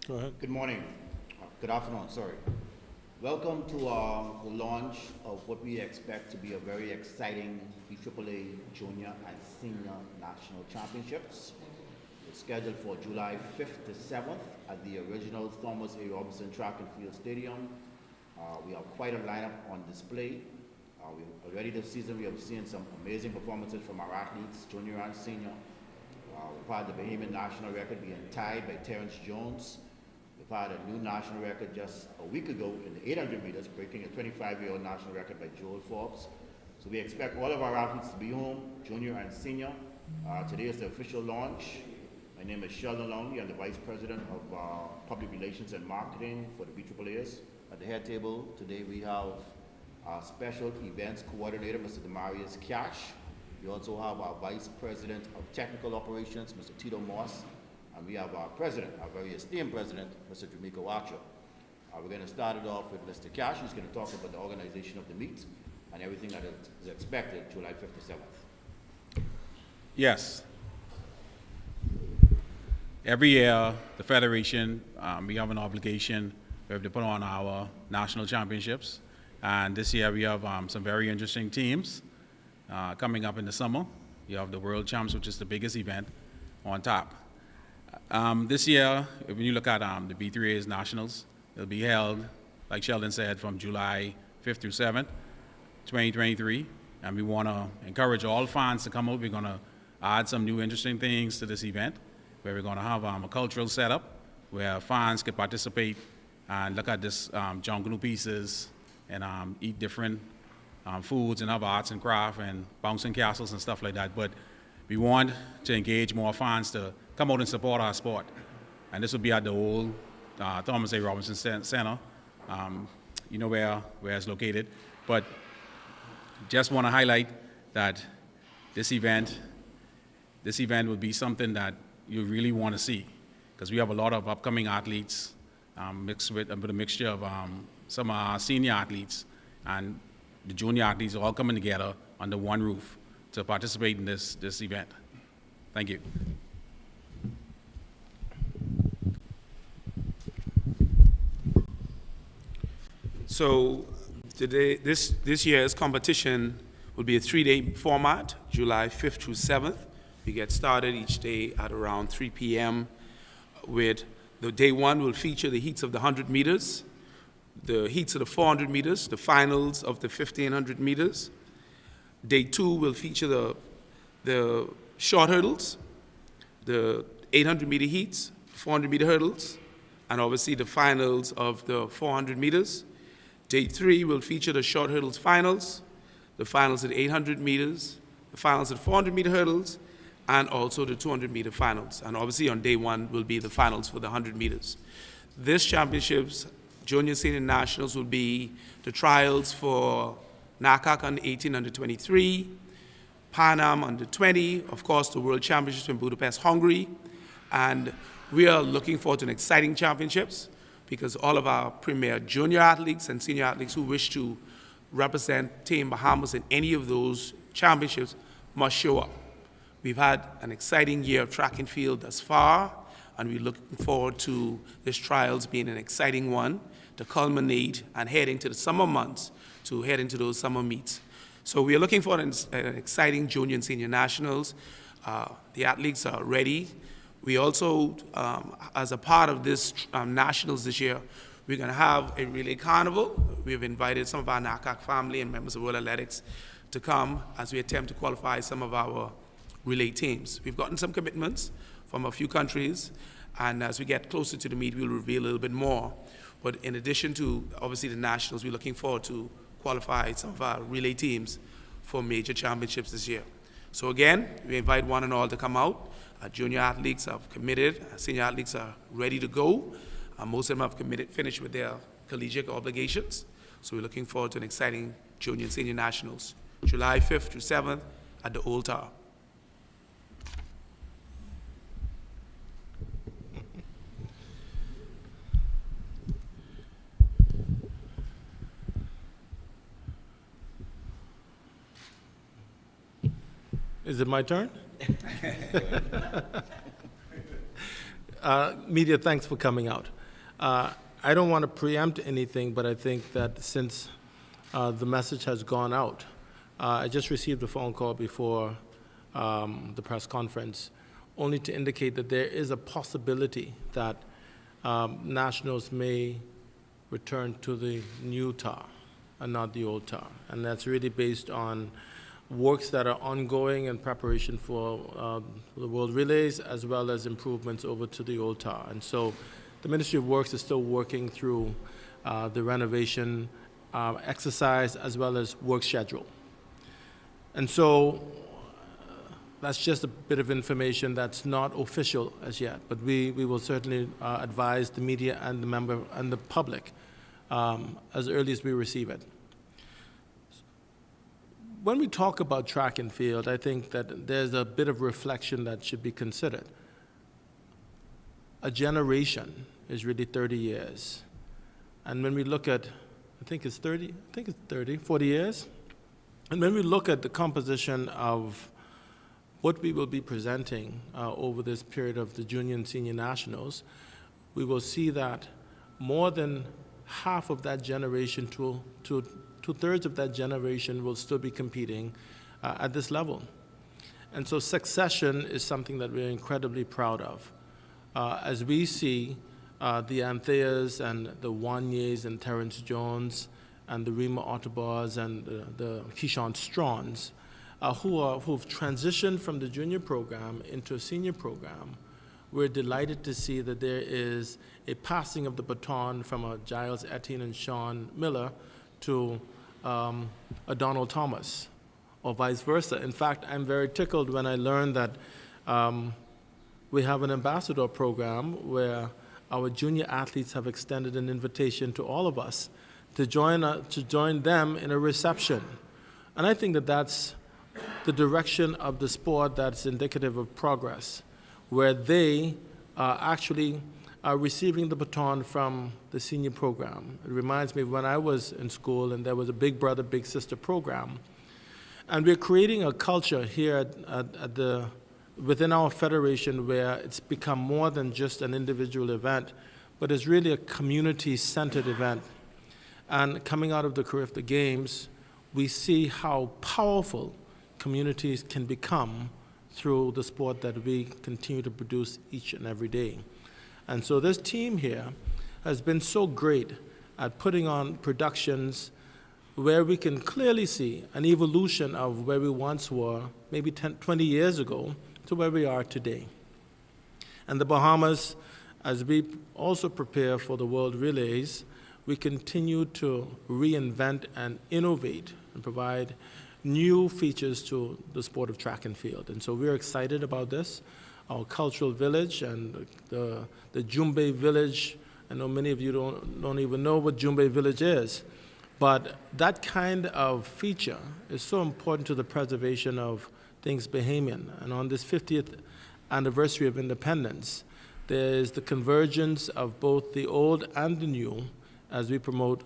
Go ahead. Good morning. Good afternoon, sorry. Welcome to the launch of what we expect to be a very exciting BAAA Junior and Senior National Championships. It's scheduled for July 5th to 7th at the original Thomas A. Robinson Track and Field Stadium. We have quite a lineup on display. Already this season we have seen some amazing performances from our athletes, junior and senior. We've had the Bahamian national record being tied by Terrence Jones. We've had a new national record just a week ago in the 800 meters, breaking a 25-year-old national record by Joel Forbes. So we expect all of our athletes to be home, junior and senior. Today is the official launch. My name is Sheldon Longley. I'm the Vice President of Public Relations and Marketing for the BAAs. At the head table today we have our Special Events Coordinator, Mr. Demarius Cash. We also have our Vice President of Technical Operations, Mr. Tito Moss. And we have our President, our very esteemed President, Mr. Jamaica Wacha. We're going to start it off with Mr. Cash, who's going to talk about the organization of the meet and everything that is expected July 5th to 7th. Yes. Every year, the Federation, we have an obligation we have to put on our national championships. And this year we have some very interesting teams coming up in the summer. You have the World Champs, which is the biggest event on top. This year, when you look at the B3A's Nationals, it'll be held, like Sheldon said, from July 5th through 7th, 2023. And we want to encourage all fans to come out. We're going to add some new interesting things to this event, where we're going to have a cultural setup where fans can participate and look at this jungle pieces and eat different foods and have arts and craft and bouncing castles and stuff like that. But we want to engage more fans to come out and support our sport. And this will be at the old Thomas A. Robinson Center, you know where it's located. But just want to highlight that this event will be something that you really want to see, because we have a lot of upcoming athletes mixed with a mixture of some of our senior athletes and the junior athletes all coming together under one roof to participate in this event. Thank you. So today, this year's competition will be a 3-day format, July 5th through 7th. We get started each day at around 3 p.m. with the day one will feature the heats of the 100 meters, the heats of the 400 meters, the finals of the 1500 meters. Day two will feature the short hurdles, the 800 meter heats, 400 meter hurdles, and obviously the finals of the 400 meters. Day three will feature the short hurdles finals, the finals at 800 meters, the finals at 400 meter hurdles, and also the 200 meter finals. And obviously on day one will be the finals for the 100 meters. This championships, Junior Senior Nationals, will be the trials for NACAC under 18, under 23, Pan Am under 20, of course the World Championships in Budapest, Hungary. And we are looking forward to an exciting championships, because all of our premier junior athletes and senior athletes who wish to represent Team Bahamas in any of those championships must show up. We've had an exciting year of track and field thus far, and we're looking forward to this trials being an exciting one to culminate and head into the summer months to head into those summer meets. So we are looking for an exciting junior and senior nationals. The athletes are ready. We also, as a part of this nationals this year, we're going to have a relay carnival. We've invited some of our NACAC family and members of World Athletics to come as we attempt to qualify some of our relay teams. We've gotten some commitments from a few countries, and as we get closer to the meet, we'll reveal a little bit more. But in addition to, obviously, the nationals, we're looking forward to qualify some of our relay teams for major championships this year. So again, we invite one and all to come out. Our junior athletes have committed, our senior athletes are ready to go. Most of them have finished with their collegiate obligations. So we're looking forward to an exciting junior and senior nationals, July 5th through 7th at the Old Tower. Is it my turn? Media, thanks for coming out. I don't want to preempt anything, but I think that since the message has gone out, I just received a phone call before the press conference, only to indicate that there is a possibility that nationals may return to the new TAR and not the old TAR. And that's really based on works that are ongoing in preparation for the World Relays, as well as improvements over to the old TAR. And so the Ministry of Works is still working through the renovation exercise as well as work schedule. And so that's just a bit of information that's not official as yet, but we will certainly advise the media and the public as early as we receive it. When we talk about track and field, I think that there's a bit of reflection that should be considered. A generation is really 30 years. And when we look at, I think it's 40 years. And when we look at the composition of what we will be presenting over this period of the junior and senior nationals, we will see that more than half of that generation, two-thirds of that generation will still be competing at this level. And so succession is something that we're incredibly proud of. As we see the Antheas and the Wanyes and Terrence Jones and the Rima Ottobars and the Keyshawn Strawns, who've transitioned from the junior program into a senior program, we're delighted to see that there is a passing of the baton from a Giles Etienne and Sean Miller to a Donald Thomas, or vice versa. In fact, I'm very tickled when I learned that we have an ambassador program where our junior athletes have extended an invitation to all of us to join them in a reception. And I think that that's the direction of the sport that's indicative of progress, where they actually are receiving the baton from the senior program. It reminds me of when I was in school and there was a big brother, big sister program. And we're creating a culture here within our federation where it's become more than just an individual event, but it's really a community-centered event. And coming out of the Carifta Games, we see how powerful communities can become through the sport that we continue to produce each and every day. And so this team here has been so great at putting on productions where we can clearly see an evolution of where we once were, maybe 20 years ago, to where we are today. And the Bahamas, as we also prepare for the World Relays, we continue to reinvent and innovate and provide new features to the sport of track and field. And so we're excited about this. Our cultural village and the Jumbe village, I know many of you don't even know what Jumbe village is, but that kind of feature is so important to the preservation of things Bahamian. And on this 50th anniversary of independence, there is the convergence of both the old and the new as we promote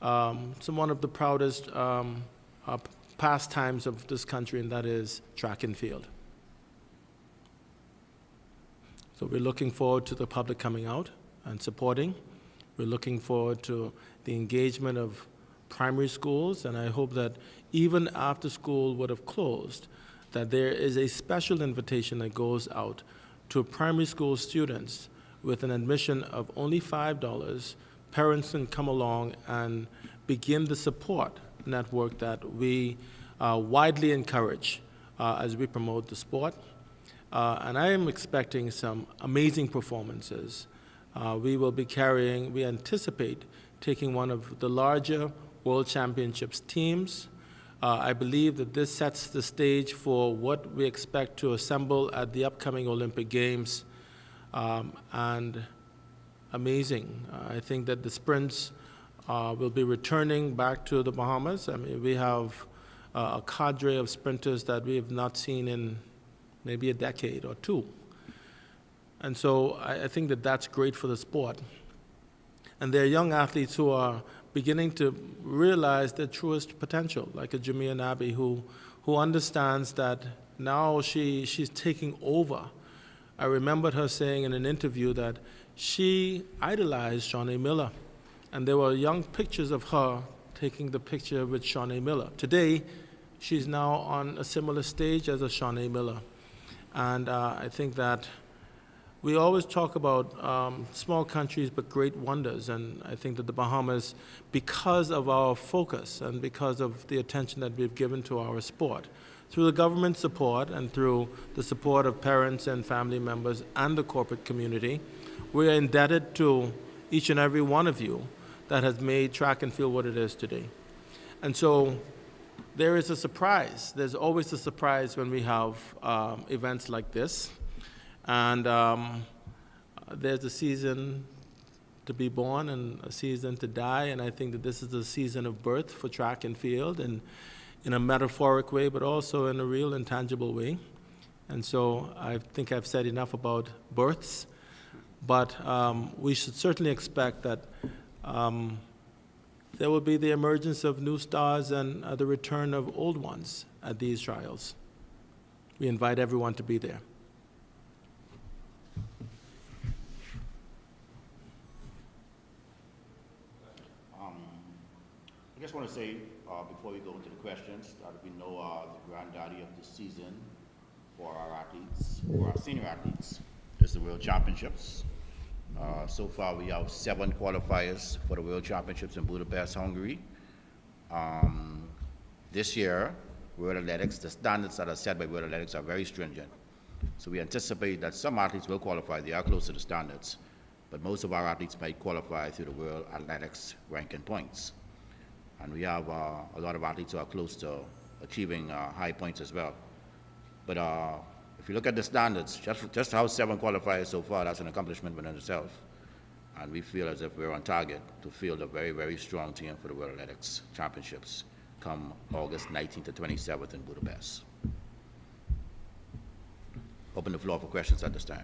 one of the proudest pastimes of this country, and that is track and field. So we're looking forward to the public coming out and supporting. We're looking forward to the engagement of primary schools, and I hope that even after school would have closed, that there is a special invitation that goes out to primary school students with an admission of only $5. Parents can come along and begin the support network that we widely encourage as we promote the sport. And I am expecting some amazing performances. We anticipate taking one of the larger World Championships teams. I believe that this sets the stage for what we expect to assemble at the upcoming Olympic Games. And amazing. I think that the sprints will be returning back to the Bahamas. I mean, we have a cadre of sprinters that we have not seen in maybe a decade or two. And so I think that that's great for the sport. And there are young athletes who are beginning to realize their truest potential, like a Jamia Nabi who understands that now she's taking over I remembered her saying in an interview that she idolized Shawnee Miller, and there were young pictures of her taking the picture with Shawnee Miller. Today, she's now on a similar stage as a Shawnee Miller. And I think that we always talk about small countries but great wonders, and I think that the Bahamas, because of our focus and because of the attention that we've given to our sport, through the government support and through the support of parents and family members and the corporate community, we are indebted to each and every one of you that has made track and field what it is today. And so there is a surprise. There's always a surprise when we have events like this. And there's a season to be born and a season to die, and I think that this is the season of birth for track and field, and in a metaphoric way, but also in a real and tangible way. And so I think I've said enough about births, but we should certainly expect that there will be the emergence of new stars and the return of old ones at these trials. We invite everyone to be there. I just want to say, before we go into the questions, that we know the granddaddy of the season for our athletes, for our senior athletes, is the World Championships. So far, we have 7 qualifiers for the World Championships in Budapest, Hungary. This year, World Athletics, the standards that are set by World Athletics are very stringent. So we anticipate that some athletes will qualify. They are close to the standards. But most of our athletes might qualify through the World Athletics ranking points. And we have a lot of athletes who are close to achieving high points as well. But if you look at the standards, just how 7 qualifiers so far, that's an accomplishment within itself. And we feel as if we're on target to field a very, very strong team for the World Athletics Championships come August 19th to 27th in Budapest. Open the floor for questions at this time.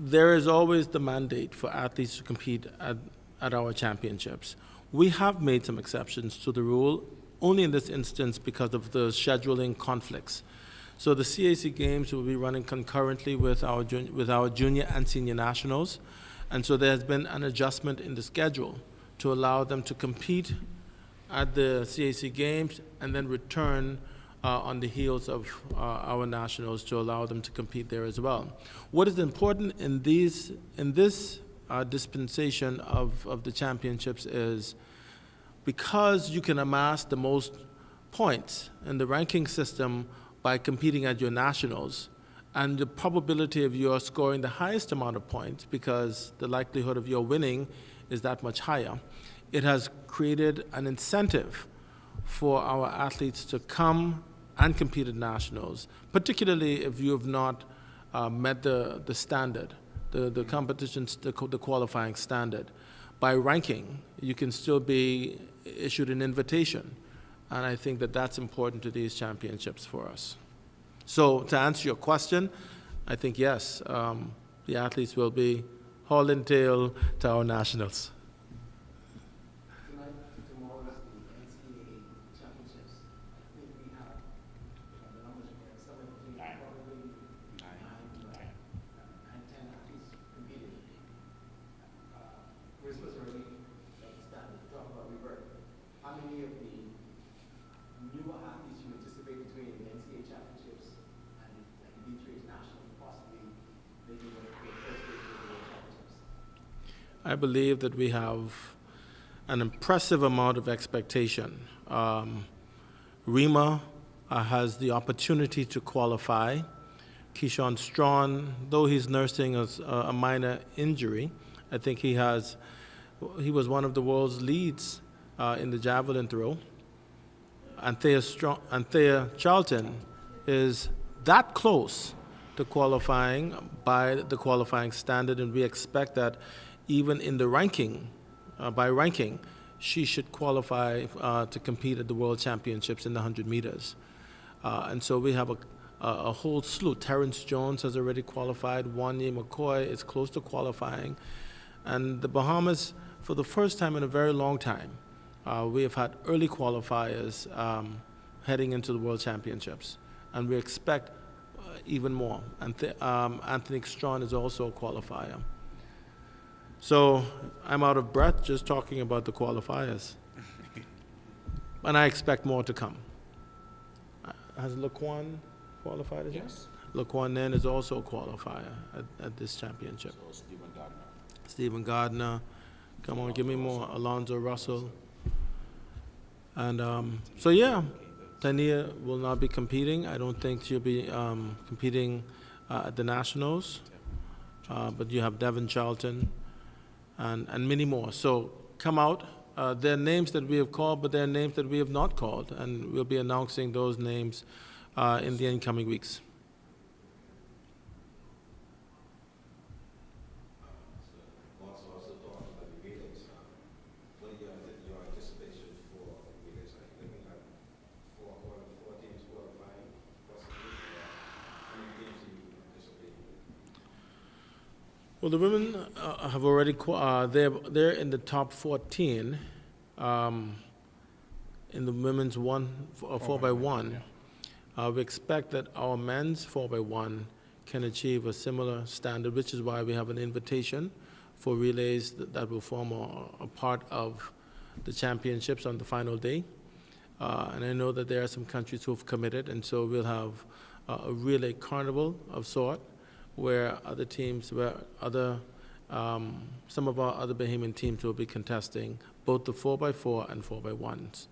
There is always the mandate for athletes to compete at our championships. We have made some exceptions to the rule, only in this instance because of the scheduling conflicts. So the CAC Games will be running concurrently with our junior and senior nationals, and so there has been an adjustment in the schedule to allow them to compete at the CAC Games and then return on the heels of our nationals to allow them to compete there as well. What is important in this dispensation of the championships is because you can amass the most points in the ranking system by competing at your nationals, and the probability of your scoring the highest amount of points because the likelihood of your winning is that much higher. It has created an incentive for our athletes to come and compete at nationals, particularly if you have not met the standard, the competition's, the qualifying standard. By ranking, you can still be issued an invitation, and I think that that's important to these championships for us. So to answer your question, I think yes, the athletes will be hauling tail to our nationals. I believe that we have an impressive amount of expectation. Rima has the opportunity to qualify. Keyshawn Strawn, though he's nursing a minor injury, I think he was one of the world's leads in the javelin throw. Anthea Charlton is that close to qualifying by the qualifying standard, and we expect that even in the ranking by ranking, she should qualify to compete at the World Championships in the 100 meters. And so we have a whole slew. Terrence Jones has already qualified. Wanye McCoy is close to qualifying. And the Bahamas, for the first time in a very long time, we have had early qualifiers heading into the World Championships. And we expect even more. Anthony Strawn is also a qualifier. So I'm out of breath just talking about the qualifiers. And I expect more to come. Has Laquan qualified as well? Yes. Laquan Nen is also a qualifier at this championship. So Stephen Gardner. Stephen Gardner, come on, give me more. Alonzo Russell. And so, yeah, Tania will not be competing. I don't think she'll be competing at the Nationals. But you have Devin Charlton and many more. So come out. There are names that we have called, but there are names that we have not called, and we'll be announcing those names in the incoming weeks. Well, the women have already, they're in the top 14 in the women's 4x1. We expect that our men's 4x1 can achieve a similar standard, which is why we have an invitation for relays that will form a part of the championships on the final day. And I know that there are some countries who have committed, and so we'll have a relay carnival of sort, where other teams, some of our other Bahamian teams will be contesting both the 4x4 and 4x1s.